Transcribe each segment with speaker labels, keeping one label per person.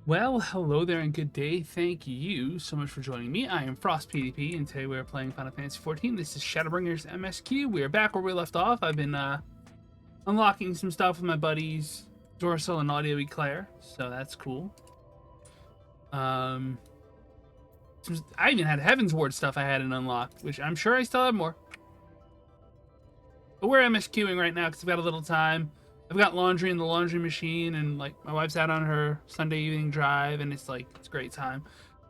Speaker 1: Well, hello there and good day. Thank you so much for joining me. I am FrostPDP, and today we are playing Final Fantasy XIV. This is Shadowbringers MSQ. We are back where we left off. I've been unlocking some stuff with my buddies Dorsal and Audio Eclair, so that's cool. I even had Heaven's Ward stuff I hadn't unlocked, which I'm sure I still have more. But we're MSQing right now because I've got a little time. I've got laundry in the laundry machine, and like my wife's out on her Sunday evening drive, and it's a great time.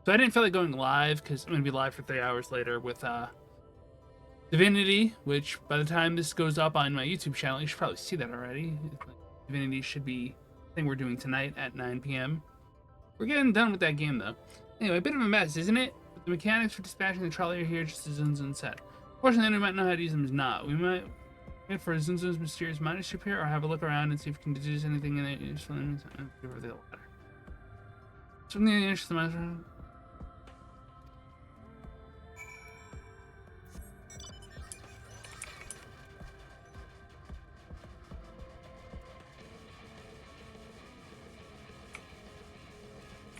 Speaker 1: So I didn't feel like going live because I'm gonna be live for 3 hours later with Divinity, which by the time this goes up on my YouTube channel, you should probably see that already. Divinity should be the thing we're doing tonight at 9 p.m. We're getting done with that game though. Anyway, a bit of a mess, isn't it? The mechanics for dispatching the trolley are here just as Zunzun said. Fortunately, we might know how to use them as not. We might wait for Zunzun's mysterious mind to appear, or have a look around and see if we can deduce anything in it. Useful. Give her the latter. Something in the interest of the matter.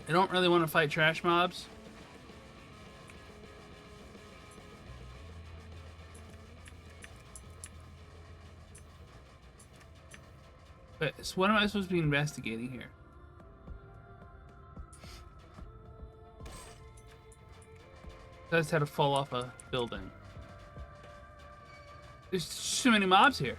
Speaker 1: I don't really want to fight trash mobs. But so what am I supposed to be investigating here? I just had to fall off a building. There's too many mobs here.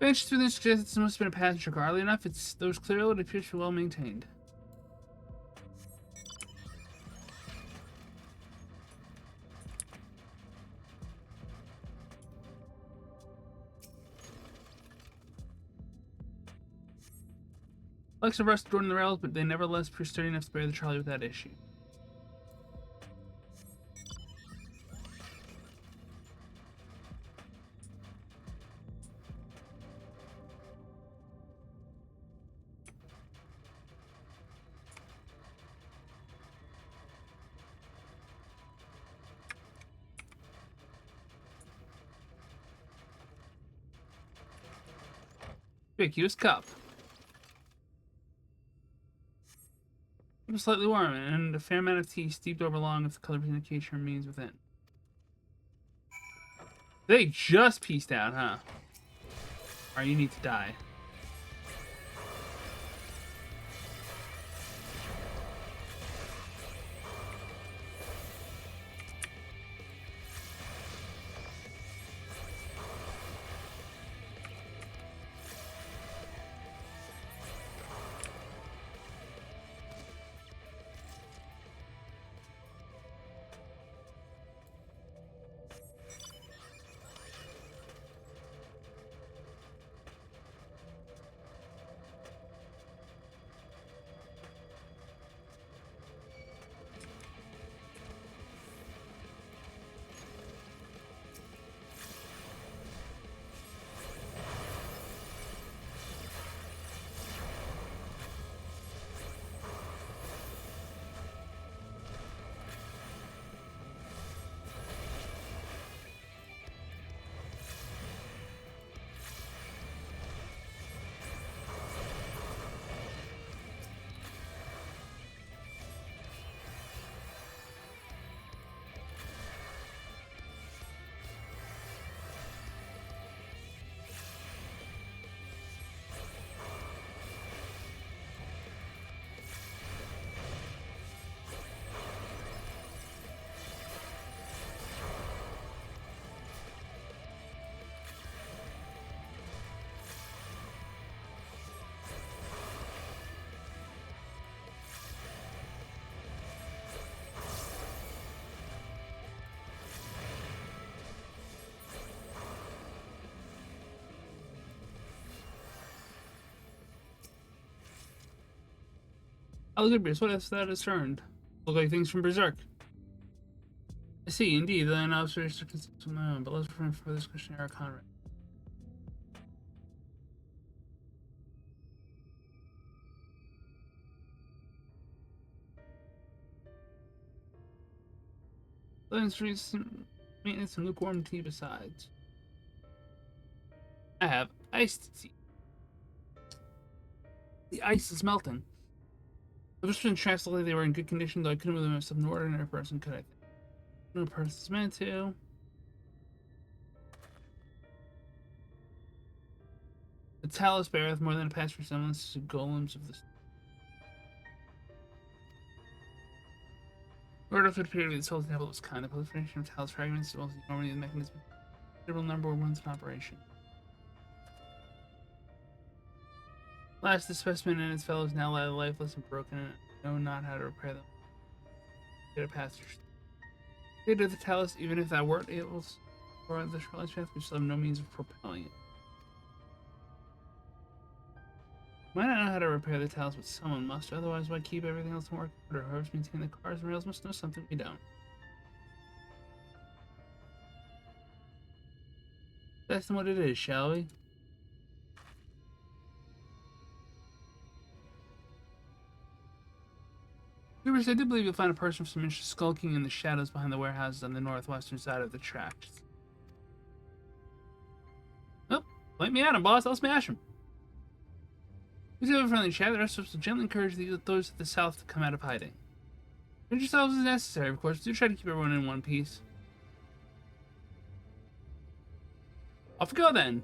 Speaker 1: Bench through this suggests this must have been a passenger car. Oddly enough, those clearly it appears to be well maintained. Flex of rust adorn the rails, but they nevertheless prove sturdy enough to bear the trolley without issue. Conspicuous cup. It was slightly warm, and a fair amount of tea steeped over long if the color of indication remains within. They just pieced out, huh? Or you need to die. Oh, good Bruce, what is that discerned? Look like things from Berserk. I see, indeed, then I was very circumcised of my own, but let's refrain for this questionnaire, Conrad. Living streets, maintenance, and lukewarm tea besides. I have iced tea. The ice is melting. The Western translated they were in good condition, though I couldn't believe myself. An ordinary person could, I think. No person's meant to. The talus beareth more than a past resemblance to golems of the Lord of it appeared to be the soul temple was kind. The proliferation of talus fragments, as well as the enormity of the mechanism, a considerable number were once in operation. Last, the specimen and its fellows now lie lifeless and broken, and I know not how to repair them. Get a passage. They did the talus, even if thou weren't able to for the Trolley's path, we still have no means of propelling it. Might not know how to repair the talus, but someone must. Otherwise, why keep everything else in work order? Whoever's maintaining the cars and rails must know something we don't. That's what it is, shall we? Viewers, I do believe you'll find a person of some interest skulking in the shadows behind the warehouses on the northwestern side of the tracks. Oh, point me at him, boss. I'll smash him. We have a friendly chat. The rest of us will gently encourage those at the south to come out of hiding. Defend yourselves as necessary, of course. Do try to keep everyone in one piece. Off we go, then.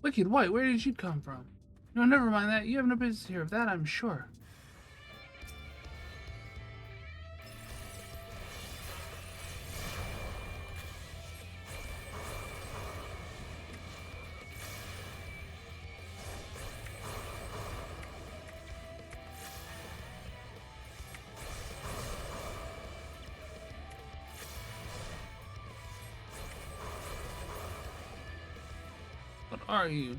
Speaker 1: Wicked White, where did you come from? No, never mind that. You have no business here. Of that, I'm sure. What are you?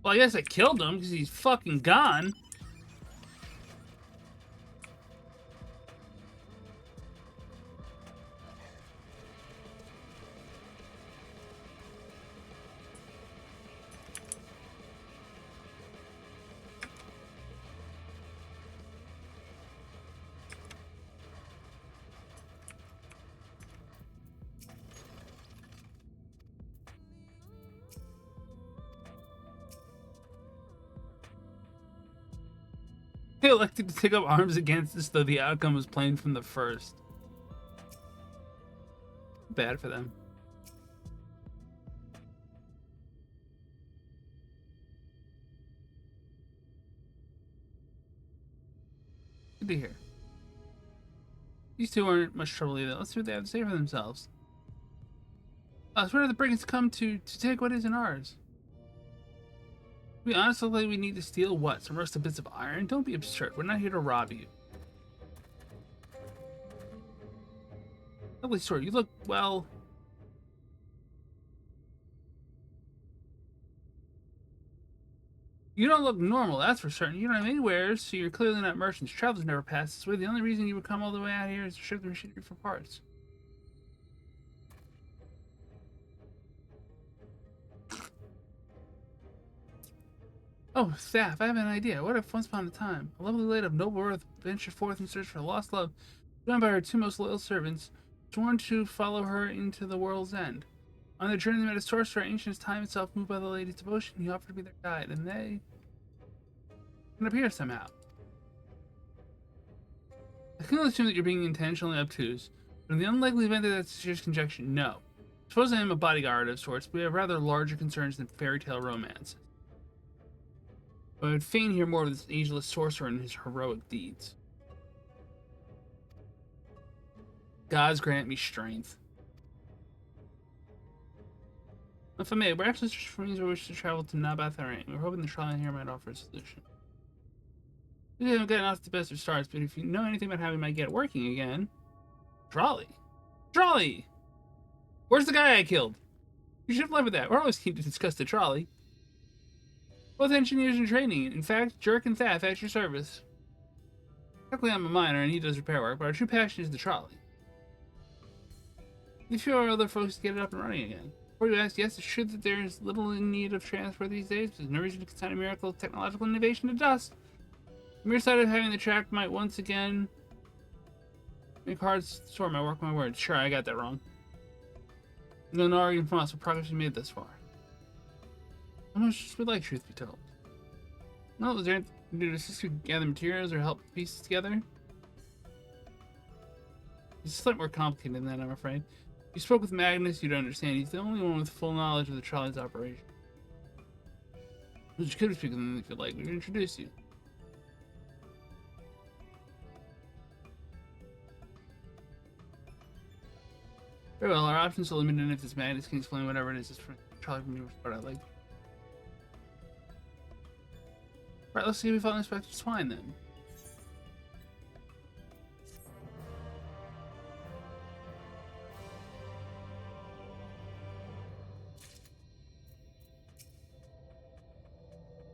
Speaker 1: Well, I guess I killed him because he's fucking gone. They elected to take up arms against us, though the outcome was plain from the first. Bad for them. Good to hear. These two aren't much trouble either. Let's see what they have to say for themselves. So where did the brigands come to take what isn't ours? To be honest, like we need to steal what? Some rusted bits of iron? Don't be absurd. We're not here to rob you. Lovely sword. You look, well... You don't look normal, that's for certain. You don't have any wares, so you're clearly not merchants. Travelers never pass this way. The only reason you would come all the way out here is to ship the machinery for parts. Oh, staff, I have an idea. What if once upon a time, a lovely lady of noble worth ventured forth in search for a lost love, joined by her two most loyal servants, sworn to follow her into the world's end. On their journey, they met a sorcerer, ancient as time itself, moved by the lady's devotion. He offered to be their guide, and they can appear somehow. I can only assume that you're being intentionally obtuse. But in the unlikely event that that's just conjecture, no. Suppose I am a bodyguard of sorts, but we have rather larger concerns than fairy tale romances. But I would fain hear more of this ageless sorcerer and his heroic deeds. Gods grant me strength. If I may, we're actually searching for means we wish to travel to Nabath Arain. We're hoping the Trolley here might offer a solution. We haven't gotten off the best of starts, but if you know anything about how we might get working again... Trolley! Trolley! Where's the guy I killed? You should have led with that. We're always keen to discuss the Trolley. Both engineers in training. In fact, Jerk and Thaf at your service. Technically, I'm a miner and he does repair work, but our true passion is the Trolley. If you or other folks get it up and running again. Before you ask, yes, it's true that there is little in need of transport these days, but there's no reason to consign a miracle of technological innovation to dust. The mere sight of having the track might once again make hard sort my work, my words. Sure, I got that wrong. No argument from us what progress we made thus far. How much would like, truth be told? Well, is there anything to do to assist you gather materials or help pieces together? It's slightly more complicated than that, I'm afraid. If you spoke with Magnus, you'd understand. He's the only one with full knowledge of the Trolley's operation. But you could speak with him if you'd like. We can introduce you. Very well, our options are limited, and if this Magnus can explain whatever it is, it's for Trolley from your start. I'd like. Right, let's see if we find Inspector Swine then.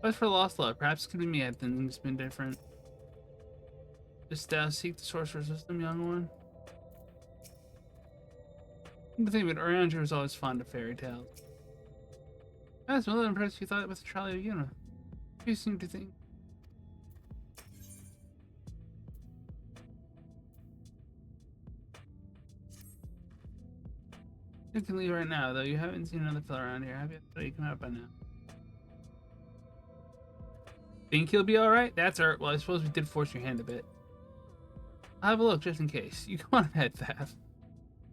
Speaker 1: As for lost love, perhaps it could be me. I think it's been different. Just seek the sorcerer's wisdom, young one. The thing about around here was always fond of fairy tales. I was a little impressed you thought it was the Trolley of Yuna. You seem to think. You can leave right now, though. You haven't seen another fella around here, have you? I thought you come out by now. Think he'll be alright? That's art. Well, I suppose we did force your hand a bit. I'll have a look just in case. You go on ahead, Thaf.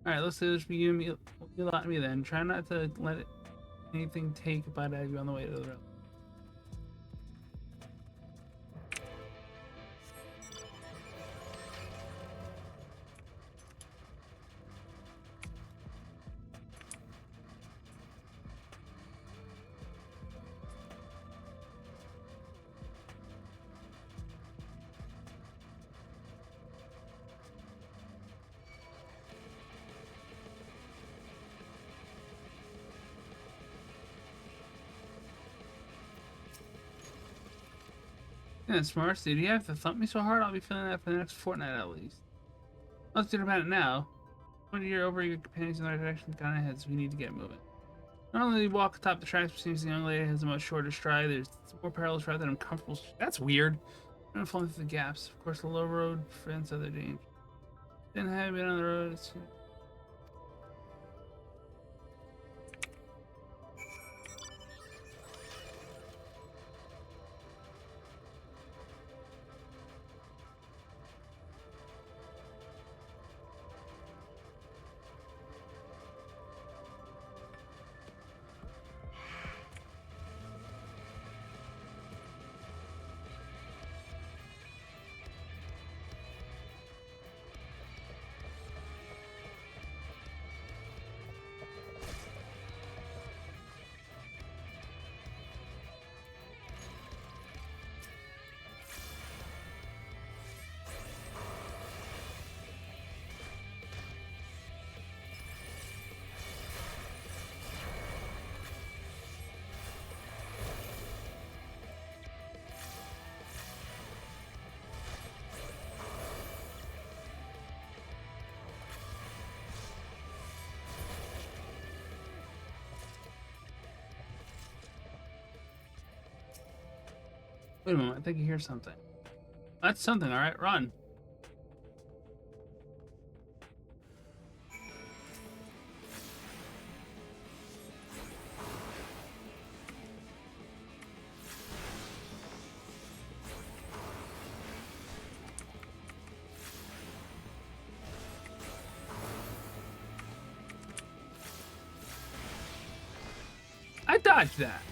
Speaker 1: Alright, let's do this for you and me. You lot me then. Try not to let anything take a bite out of you on the way to the road. Yeah, smart, dude. You have to thump me so hard, I'll be feeling that for the next fortnight at least. Let's do about it now. When you're over your companions in the right direction, kind of heads, we need to get moving. Not only do we walk atop the tracks, but seems the young lady has a much shorter stride. There's more perilous route than I'm comfortable. That's weird. I'm falling through the gaps. Of course, the low road prevents other danger. Didn't have been on the road. It's... Wait a moment, I think you hear something. That's something, alright, run. I dodged that.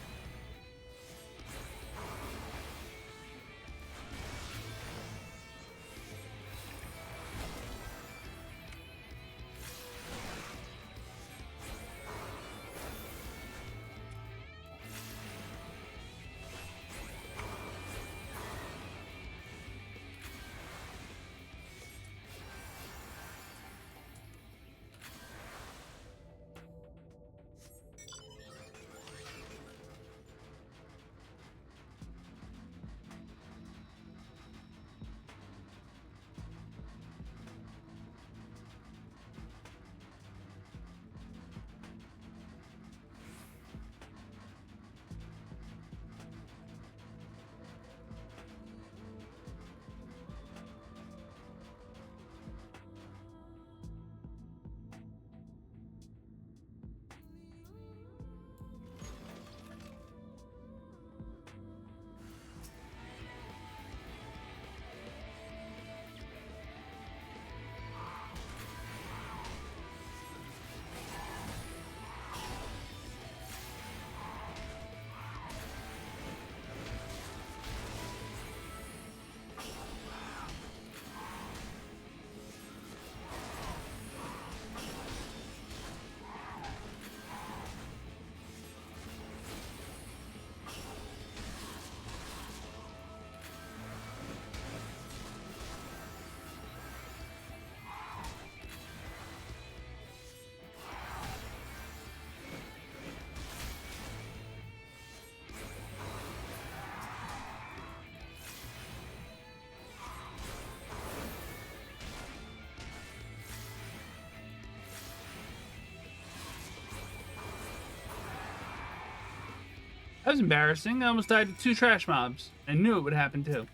Speaker 1: That was embarrassing. I almost died to 2 trash mobs. I knew it would happen too.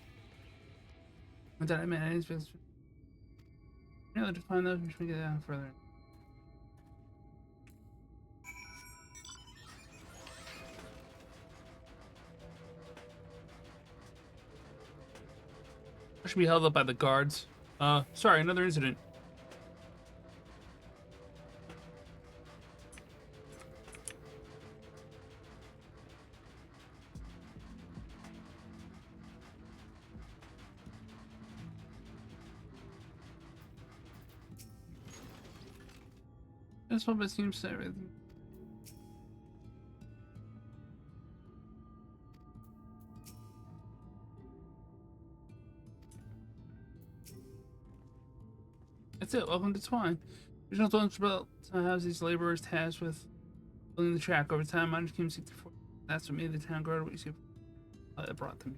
Speaker 1: What did I mean? I didn't expect this. You know, to find those, we should get down further. I should be held up by the guards. Sorry, another incident. That's what it seems to everything. That's it. Welcome to Twine. Original Twine built to house these laborers tasked with building the track. Over time, miners came to seek their fortune. That's what made the town guard what you see. That brought them.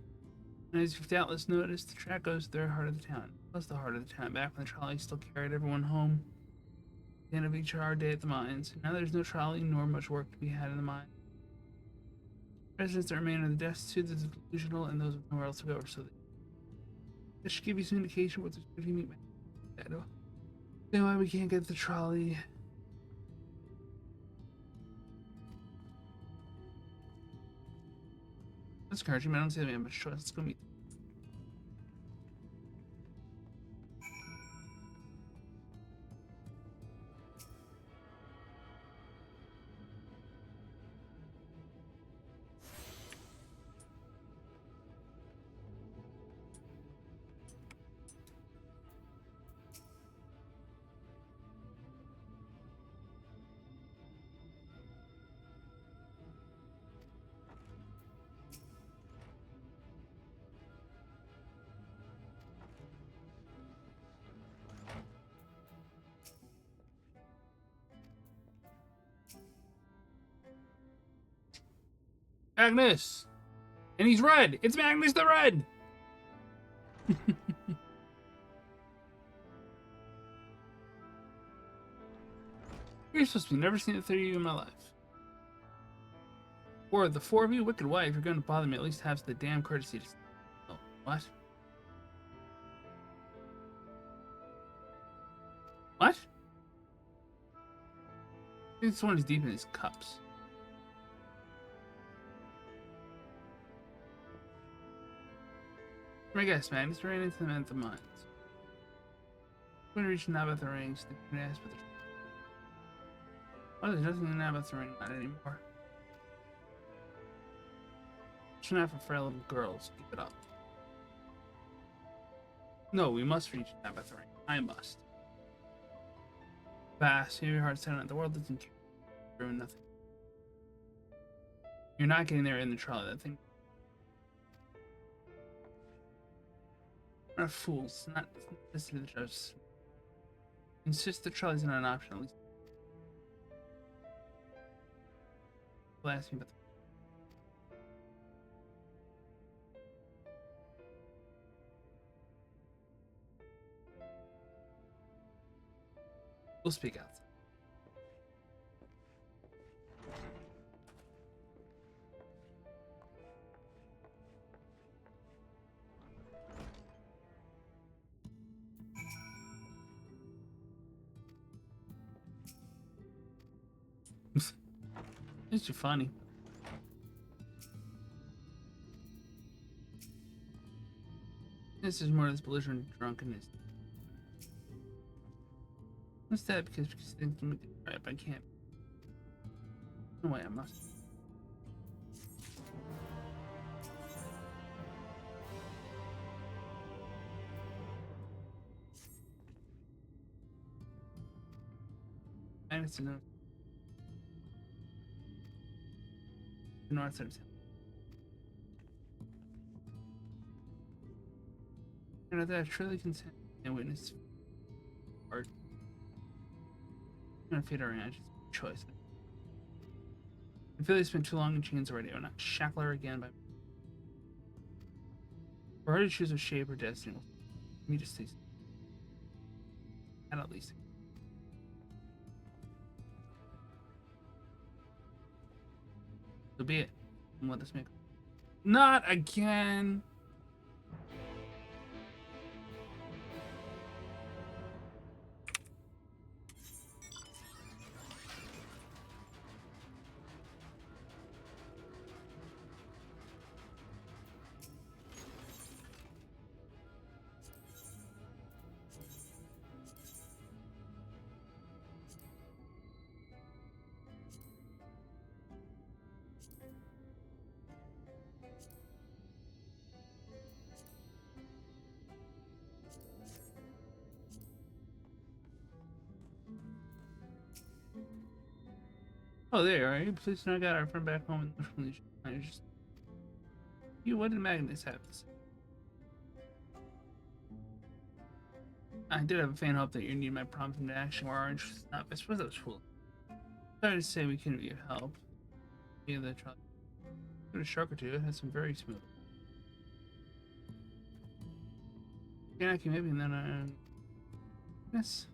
Speaker 1: And as you've doubtless noticed, the track goes to the heart of the town. Plus the heart of the town. Back when the trolley still carried everyone home. At the end of each hard day at the mines. Now there's no trolley nor much work to be had in the mine. Residents that remain are the destitute, the delusional, and those with nowhere else to go. So this should give you some indication what this if you meet my shadow. Then why we can't get the trolley. That's encouraging, but I don't see that we have much choice. Let's go meet. Magnus! And he's red! It's Magnus the Red! You're supposed to be never seen the 3 of you in my life. Or the 4 of you, wicked wife, if you're going to bother me, at least have the damn courtesy to... Oh, what? What? I think this one is deep in his cups. I guess, man. It's right into them at the mines. When we reach now about the rings, they can ask for the. Oh, there's nothing now about the ring, not anymore. It's not for frail little girls. Keep it up. No, we must reach Abathur. I must. Fast, hear your heart sound out. The world doesn't care. Ruin nothing. You're not getting there in the trolley. That thing. We're not fools. Not listen to the judges. Insist the trolley's not an option at least. Will ask me about the. We'll speak out. It's too funny. This is more of this belligerent drunkenness. What's that? Because things can make it right, but I can't. No way, I must. And it's enough. The north side of town. And that I truly consent and witness art. I'm gonna feed our ranch. Choice. I feel they spent too long in chains already. I will not shackle her again by. For her to choose a shape or destiny. Let me just say. At least. So be it. And let us make. Not again. Oh, there you are. You please now got our friend back home in the just. You, what did Magnus have to say? I did have a faint hope that you need my prompt into action where our interest is not. I suppose that was foolish. Sorry to say we couldn't be of help. Yeah, the trolley. Got a shark or two. It has some very smooth. Kanaki maybe, and then yes.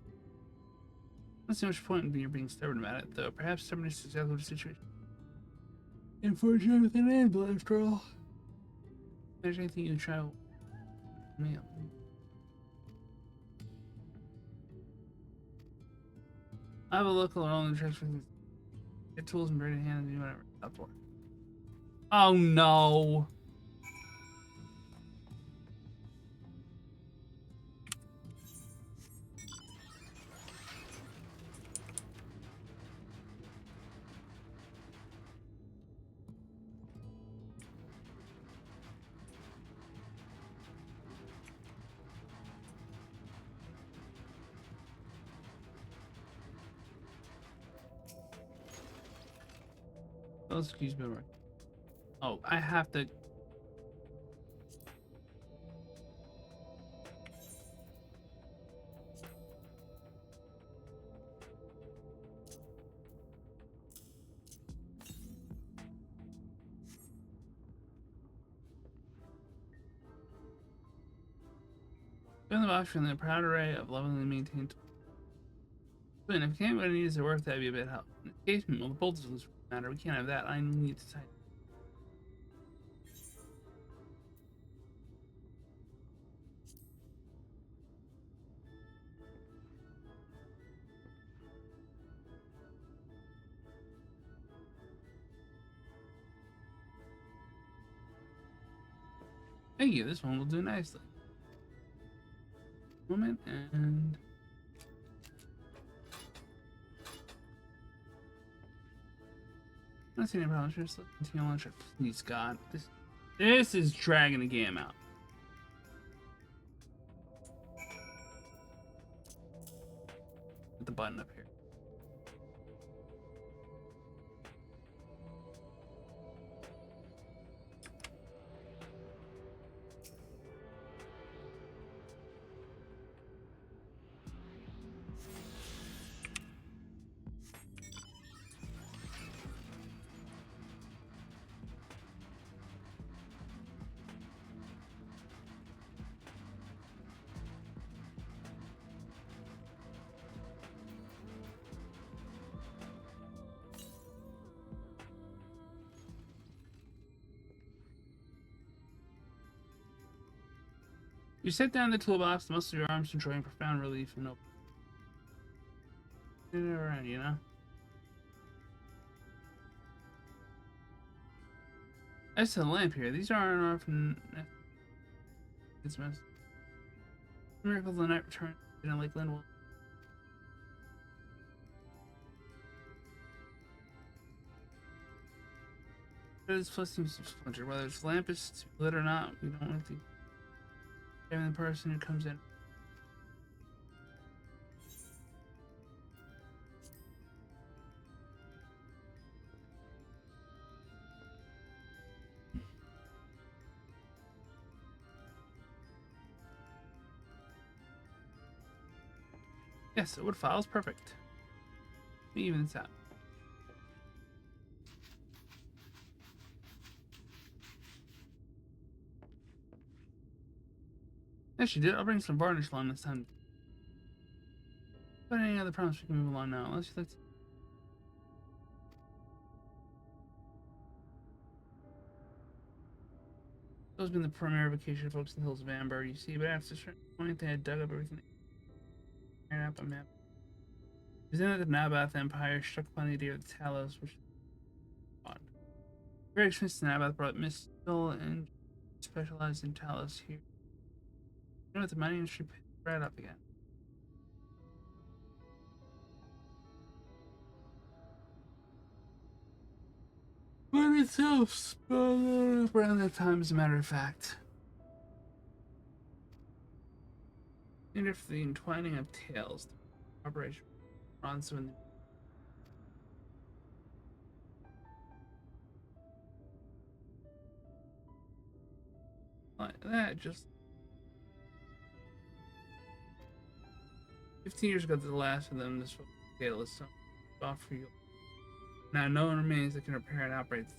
Speaker 1: I don't see much point in you being stubborn about it, though. Perhaps stubbornness is exactly the situation. Unfortunate with an end, but after all. If there's anything you try, me up. I have a local on the tracks for things. Get tools and ready to hand and do whatever. Up for. Oh no. Oh, excuse me. Oh, I have to. Given the box from the proud array of lovingly maintained. But if Canada needs to work, that'd be a bit help. In this case, well, the bolts doesn't matter. We can't have that. I need to tighten. Thank you. This one will do nicely. Moment and. I don't see any problems. Just continue on. Please, God. This This is dragging the game out. Put the button up here. You set down the toolbox, the muscles of your arms enjoying profound relief and open. Around, you know? As to the lamp here, these aren't often. It's mess. Miracle of the night return in Lake Linwood. This place seems to splinter. Whether its lamp is lit or not, we don't want to. Every person who comes in. Yes, it would files perfect. Let me even this out. Yes, she did. I'll bring some varnish along this time. But any other problems, we can move along now. Unless you like to... Those have been the primary vacation folks in the hills of Amber, you see, but after a certain point, they had dug up everything. Tearing up a map. It was in the Nabath Empire, struck plenty of deer with Talos, which is odd. Very expensive Nabath brought Mistil and specialized in Talos here. You know what, the mining industry picked right up again. But itself spun up around that time, as a matter of fact. And if the entwining of tales, the operation Ronso and like that, just 15 years ago, the last of them, this tale is so off for you. Now, no one remains that can repair and operate the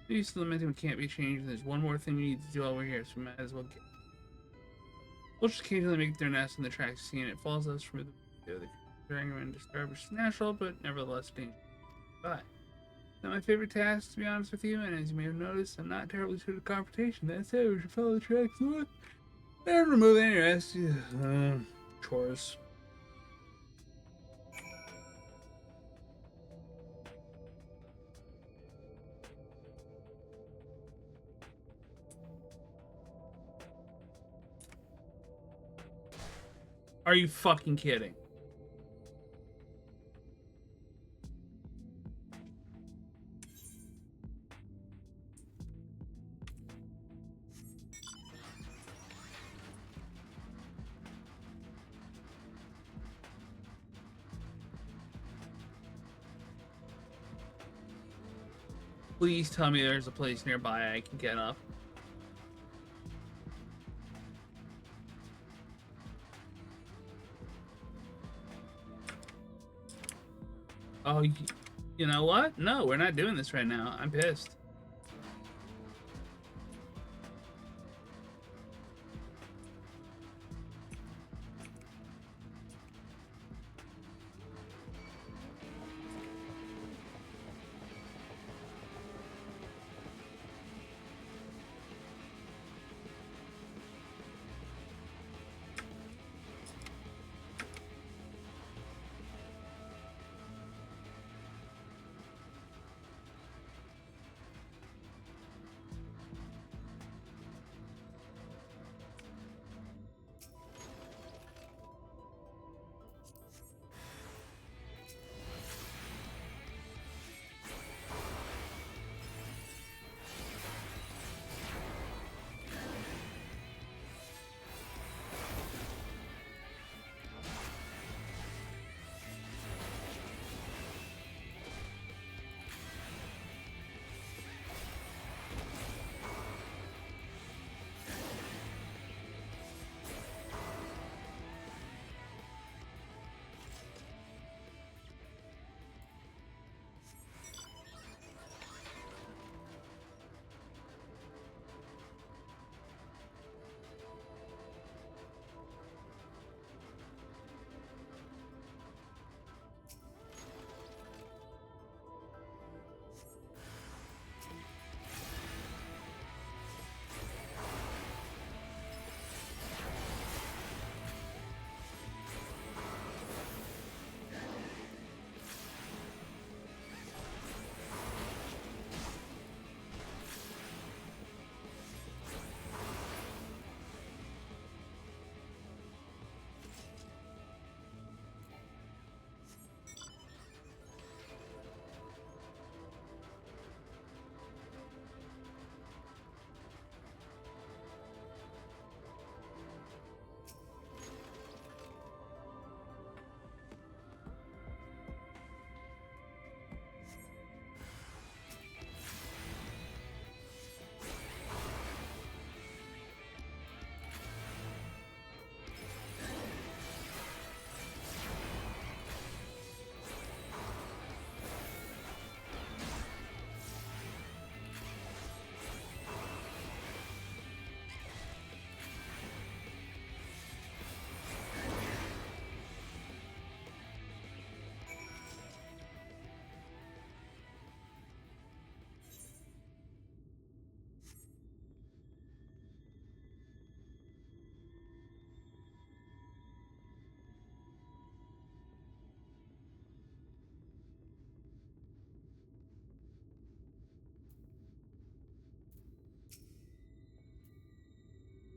Speaker 1: These limiting can't be changed. There's one more thing we need to do while we're here, so we might as well get. We'll just occasionally make their nest in the tracks, seeing it falls us from the dragging and disturb, which is natural, but nevertheless dangerous. Bye. Not my favorite task, to be honest with you, and as you may have noticed, I'm not terribly suited to confrontation. That said, we should follow the tracks north and remove any rest. Chores. Are you fucking kidding? Please tell me there's a place nearby I can get up. Oh, you know what? No, we're not doing this right now. I'm pissed.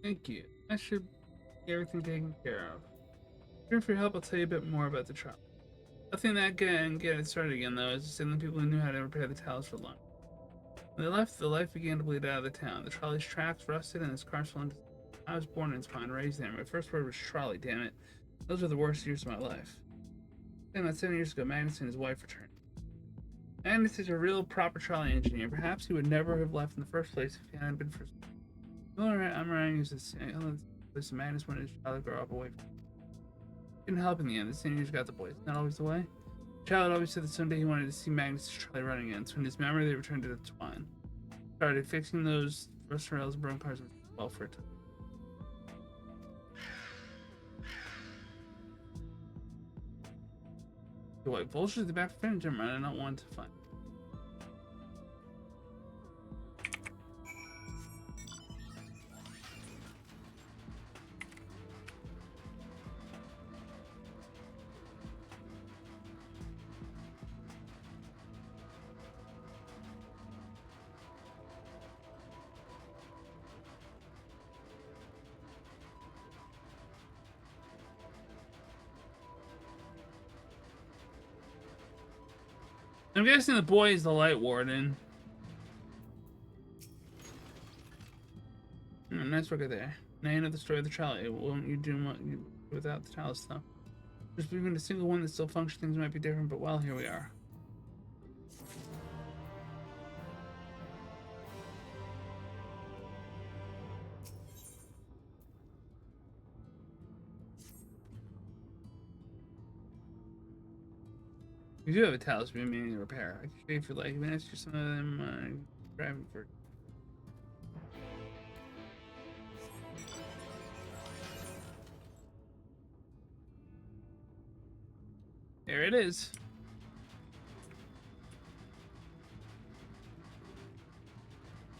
Speaker 1: Thank you. I should get everything taken care of. Here for your help, I'll tell you a bit more about the trial. Nothing that can get it started again, though, is to send the people who knew how to repair the towers for lunch. When they left, the life began to bleed out of the town. The trolley's tracks rusted and his car fell into. I was born in Spawn, raised there. My first word was trolley, damn it. Those were the worst years of my life. Then, about 7 years ago, Magnus and his wife returned. Magnus is a real proper trolley engineer. Perhaps he would never have left in the first place if he hadn't been for. I'm around use this. Listen, Magnus wanted his child to grow up away from him. Didn't help in the end. The seniors got the boys. Not always the way. The child always said that someday he wanted to see Magnus' trolley running again. So in his memory, they returned to the twine. Started fixing those rust rails and broken cars well for a time. The white vultures at the back of the furniture, man. I don't want to find. I'm guessing the boy is the light warden. Nice work there. Now you know the story of the trolley. Won't you do what you do without the chalice, though? Just even a single one that still functions, things might be different, but well, here we are. We do have a chalice we may need to repair. I can show you if you like. Even ask you some of them driving for. There it is.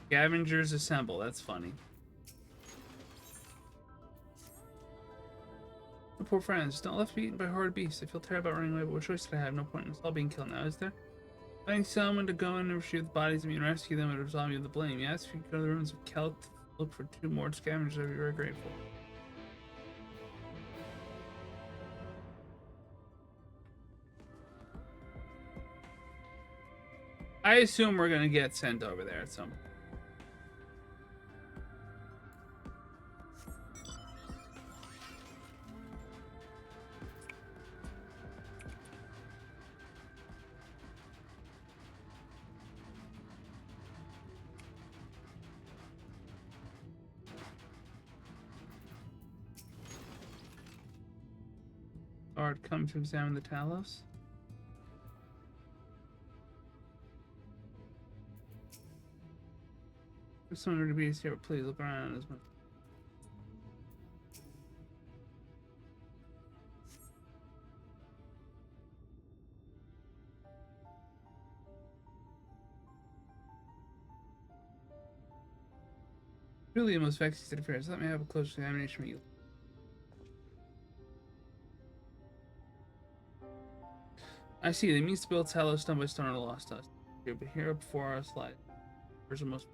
Speaker 1: Scavengers assemble. That's funny. My poor friends, don't left beaten by horrid beasts. I feel terrible about running away, but what choice did I have? No point in us all being killed now, is there? Finding someone to go in and retrieve the bodies of me and rescue them would absolve me of the blame. Yes, if you could go to the ruins of Kelt to look for 2 more scavengers, I'd be very grateful. I assume we're gonna get sent over there at some point. Guard come to examine the Talos. If someone to be here, please look around as much. Really the most vexing state of affairs. Let me have a close examination of you. I see, they means to build Talos stone by stone or lost us. Here, but here before us lies. Where's the most.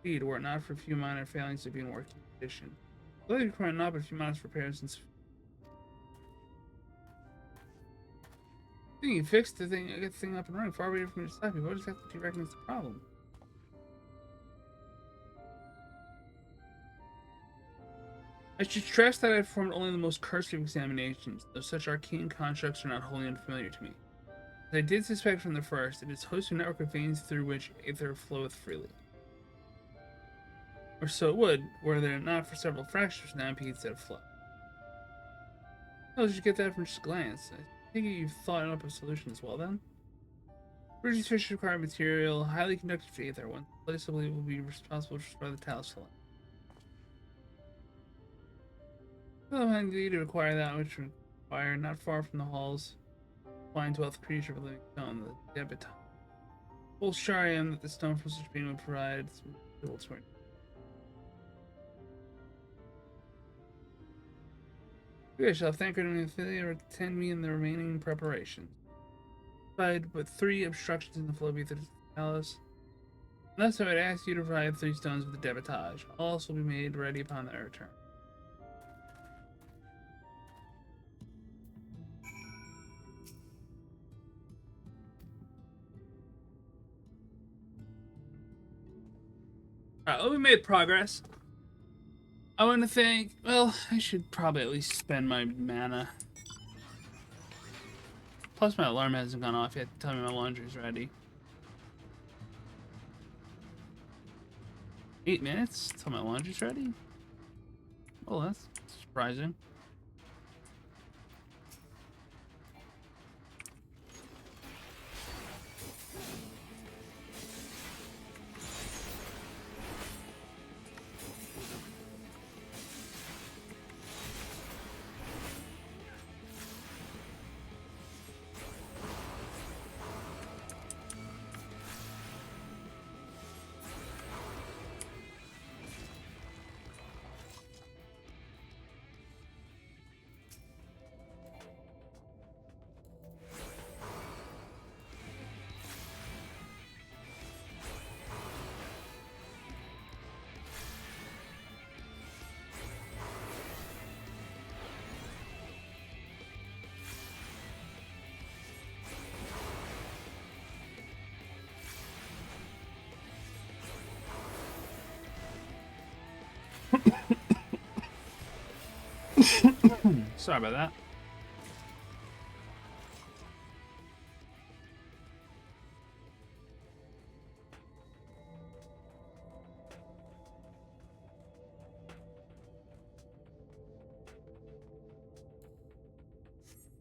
Speaker 1: Indeed, were it not for a few minor failings to be in working condition. Though they require not but a few modest repairs and. I think you fixed the thing, get the thing up and running. Far away from me to stop you. What exactly do you reckon is the problem? I should stress that I performed only the most cursory of examinations, though such arcane constructs are not wholly unfamiliar to me. As I did suspect from the first, it is host to a network of veins through which aether floweth freely. Or so it would, were there not for several fractures now instead of flow. How did you get that from just a glance? I think you've thought up a solution as well then? Bridges fish require material, highly conductive to aether, one place I believe will be responsible for the Talos. Well, indeed, to require that which require not far from the halls, flying dwelleth creature of living stone, the debit. Full sure I am that the stone from such being would provide some swear. I shall thank her to affiliate attend me in the remaining preparations. But 3 obstructions in the flow of ether to Talos. Thus, I would ask you to provide 3 stones with the debitage. All else will be made ready upon their return. Alright, well, we made progress. I want to thank... Well, I should probably at least spend my mana. Plus, my alarm hasn't gone off yet to tell me my laundry's ready. 8 minutes till my laundry's ready? Well, that's surprising. Sorry about that.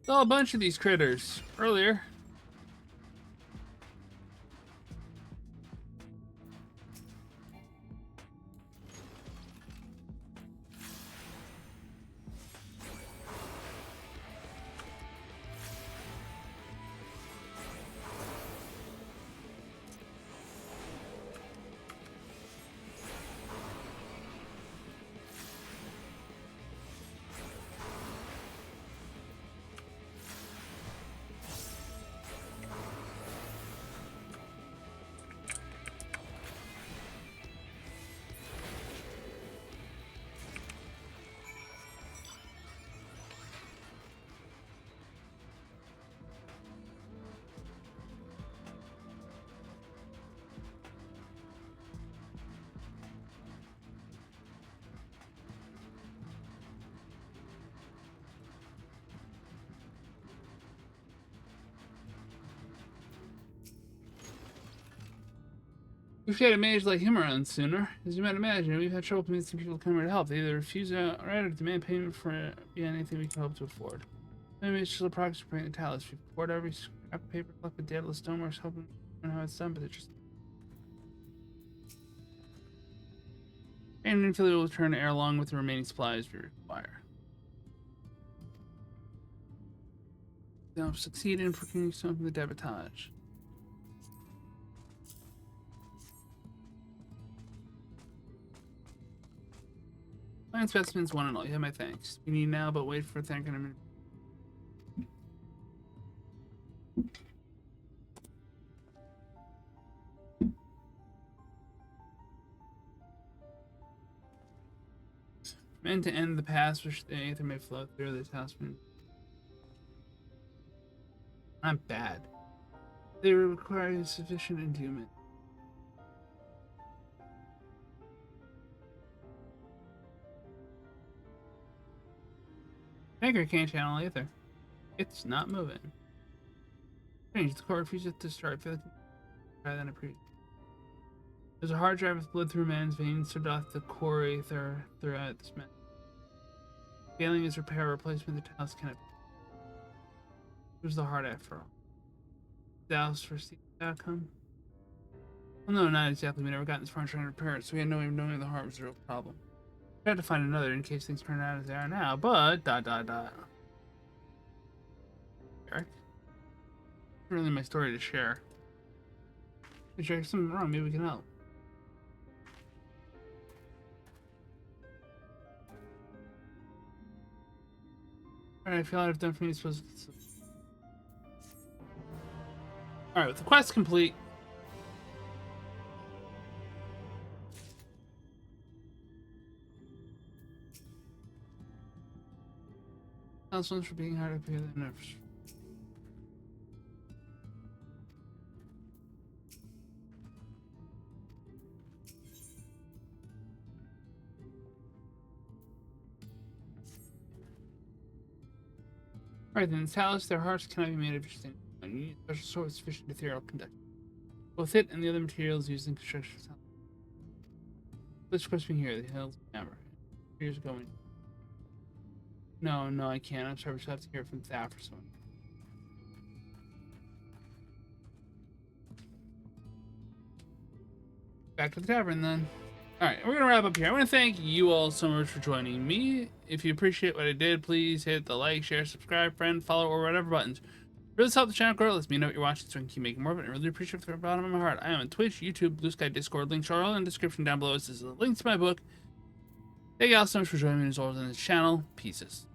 Speaker 1: Saw a bunch of these critters earlier. We've had a mage like him around sooner. As you might imagine, we've had trouble convincing people to come here to help. They either refuse outright or demand payment for anything we can hope to afford. Maybe it's just a progress for bringing the talents. We poured every scrap of paper, collect the daedalus stoneworks, hoping to learn how it's done, but it's just... And Infinity will return to air along with the remaining supplies we require. Now succeed in procuring some from the debitage. Fine specimens, one and all. You have my thanks. You need now, but wait for thanking him. Meant to end the pass, which the aether may flow through this house. Not bad. They require sufficient endowment. Banker can't channel either. It's not moving. Strange, the core refuses to start. Feel like rather than a previous. There's a hard drive with blood through man's veins, so doth the core aether throughout this man. Failing is repair or replacement, the task cannot be. Who's the heart after all? Douse for the outcome? Well, no, not exactly. We never got this far in trying to repair it, so we had no way of knowing the heart was a real problem. We had to find another in case things turn out as they are now, but ... Eric? It's really my story to share. If there's something wrong, maybe we can help. Alright, I feel like I've done for me supposed to... Alright, with the quest complete, Households for being hard to pay their nerves. Alright then, Talos, their hearts cannot be made of your stain. You need special sword sufficient ethereal conductor. Both it and the other materials used in construction. Let's question here, the hills hammer. Here's going. No, I can't. I'm sorry, we still have to hear from Thaf or someone. Back to the tavern then. Alright, we're gonna wrap up here. I want to thank you all so much for joining me. If you appreciate what I did, please hit the like, share, subscribe, friend, follow, or whatever buttons. Really help the channel grow. Let me know what you're watching so I can keep making more of it. I really appreciate it from the bottom of my heart. I am on Twitch, YouTube, Bluesky, Discord. Links are all in the description down below. This is a link to my book. Thank you all so much for joining me as always on this channel. Pieces.